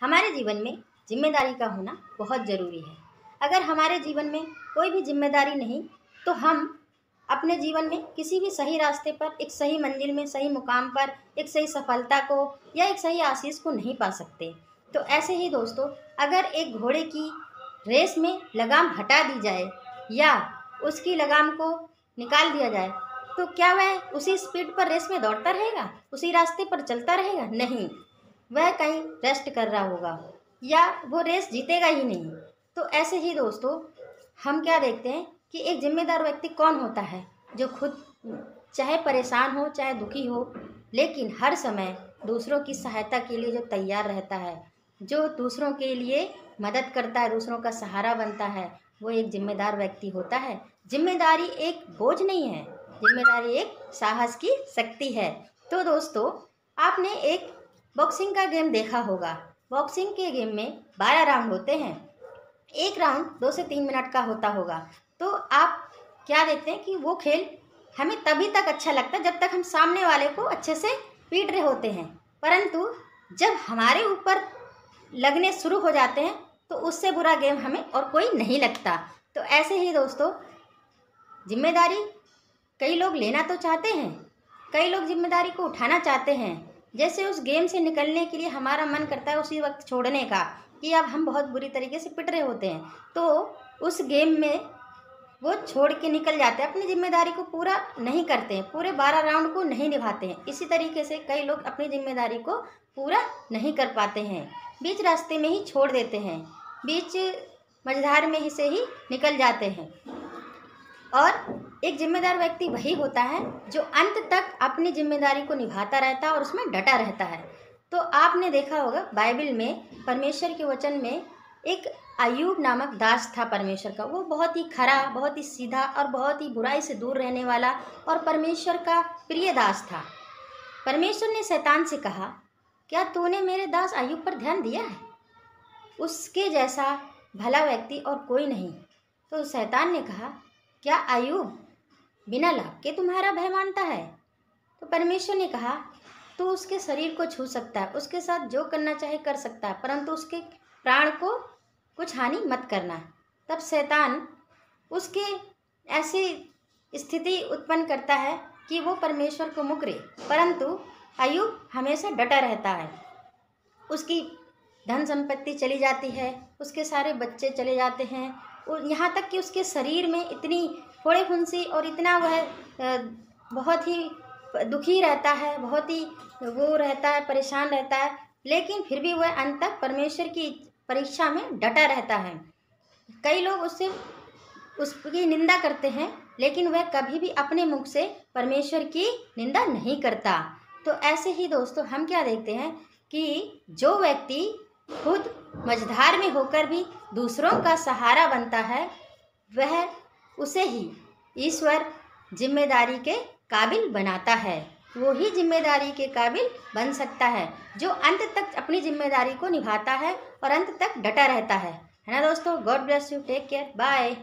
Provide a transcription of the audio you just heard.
हमारे जीवन में जिम्मेदारी का होना बहुत ज़रूरी है। अगर हमारे जीवन में कोई भी जिम्मेदारी नहीं तो हम अपने जीवन में किसी भी सही रास्ते पर, एक सही मंजिल में, सही मुकाम पर, एक सही सफलता को या एक सही आशीष को नहीं पा सकते। तो ऐसे ही दोस्तों, अगर एक घोड़े की रेस में लगाम हटा दी जाए या उसकी लगाम को निकाल दिया जाए तो क्या वह उसी स्पीड पर रेस में दौड़ता रहेगा, उसी रास्ते पर चलता रहेगा? नहीं, वह कहीं रेस्ट कर रहा होगा या वो रेस जीतेगा ही नहीं। तो ऐसे ही दोस्तों, हम क्या देखते हैं कि एक जिम्मेदार व्यक्ति कौन होता है, जो खुद चाहे परेशान हो चाहे दुखी हो, लेकिन हर समय दूसरों की सहायता के लिए जो तैयार रहता है, जो दूसरों के लिए मदद करता है, दूसरों का सहारा बनता है, वो एक जिम्मेदार व्यक्ति होता है। जिम्मेदारी एक बोझ नहीं है, जिम्मेदारी एक साहस की शक्ति है। तो दोस्तों, आपने एक बॉक्सिंग का गेम देखा होगा। बॉक्सिंग के गेम में 12 राउंड होते हैं। एक राउंड 2 से 3 मिनट का होता होगा। तो आप क्या देखते हैं कि वो खेल हमें तभी तक अच्छा लगता है जब तक हम सामने वाले को अच्छे से पीट रहे होते हैं, परंतु जब हमारे ऊपर लगने शुरू हो जाते हैं तो उससे बुरा गेम हमें और कोई नहीं लगता। तो ऐसे ही दोस्तों, जिम्मेदारी कई लोग लेना तो चाहते हैं, कई लोग जिम्मेदारी को उठाना चाहते हैं। जैसे उस गेम से निकलने के लिए हमारा मन करता है उसी वक्त छोड़ने का, कि अब हम बहुत बुरी तरीके से पिट रहे होते हैं, तो उस गेम में वो छोड़ के निकल जाते हैं, अपनी जिम्मेदारी को पूरा नहीं करते हैं, पूरे 12 राउंड को नहीं निभाते हैं। इसी तरीके से कई लोग अपनी जिम्मेदारी को पूरा नहीं कर पाते हैं, बीच रास्ते में ही छोड़ देते हैं, बीच मझधार में ही से ही निकल जाते हैं। और एक जिम्मेदार व्यक्ति वही होता है जो अंत तक अपनी जिम्मेदारी को निभाता रहता है और उसमें डटा रहता है। तो आपने देखा होगा बाइबल में परमेश्वर के वचन में एक अय्यूब नामक दास था परमेश्वर का। वो बहुत ही खरा, बहुत ही सीधा और बहुत ही बुराई से दूर रहने वाला और परमेश्वर का प्रिय दास था। परमेश्वर ने शैतान से कहा, क्या तूने मेरे दास अय्यूब पर ध्यान दिया है? उसके जैसा भला व्यक्ति और कोई नहीं। तो शैतान ने कहा, क्या अय्यूब बिना लाभ के तुम्हारा भय मानता है? तो परमेश्वर ने कहा, तू उसके शरीर को छू सकता है, उसके साथ जो करना चाहे कर सकता है, परंतु उसके प्राण को कुछ हानि मत करना। तब शैतान उसके ऐसी स्थिति उत्पन्न करता है कि वो परमेश्वर को मुकरे, परंतु अय्यूब हमेशा डटा रहता है। उसकी धन संपत्ति चली जाती है, उसके सारे बच्चे चले जाते हैं, और यहाँ तक कि उसके शरीर में इतनी फोड़े फुंसी और इतना वह बहुत ही दुखी रहता है, बहुत ही वो रहता है, परेशान रहता है, लेकिन फिर भी वह अंत तक परमेश्वर की परीक्षा में डटा रहता है। कई लोग उसकी निंदा करते हैं, लेकिन वह कभी भी अपने मुख से परमेश्वर की निंदा नहीं करता। तो ऐसे ही दोस्तों, हम क्या देखते हैं कि जो व्यक्ति खुद मझधार में होकर भी दूसरों का सहारा बनता है, वह उसे ही ईश्वर जिम्मेदारी के काबिल बनाता है। वो ही जिम्मेदारी के काबिल बन सकता है जो अंत तक अपनी जिम्मेदारी को निभाता है और अंत तक डटा रहता है ना दोस्तों। God bless you, take care, bye.